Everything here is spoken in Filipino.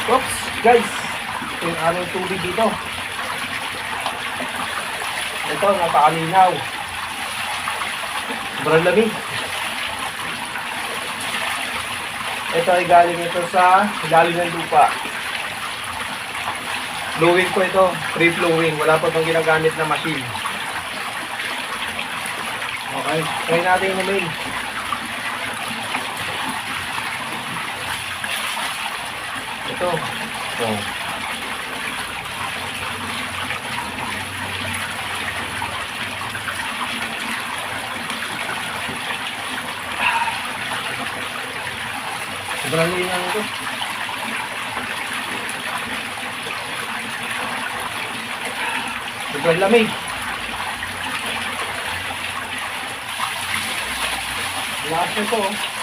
Oops, guys. Ito yung aming tubig dito. Ito, napakalinaw. Sobrang lamig. Ito ay galing ito sa ilalim ng lupa. Flowing ko ito. Free flowing. Wala pa itong ginagamit na machine. Okay. Try natin inumin. Ito. Oh. Sobrang linaw ito. Sobrang lamig. Lakas nito oh.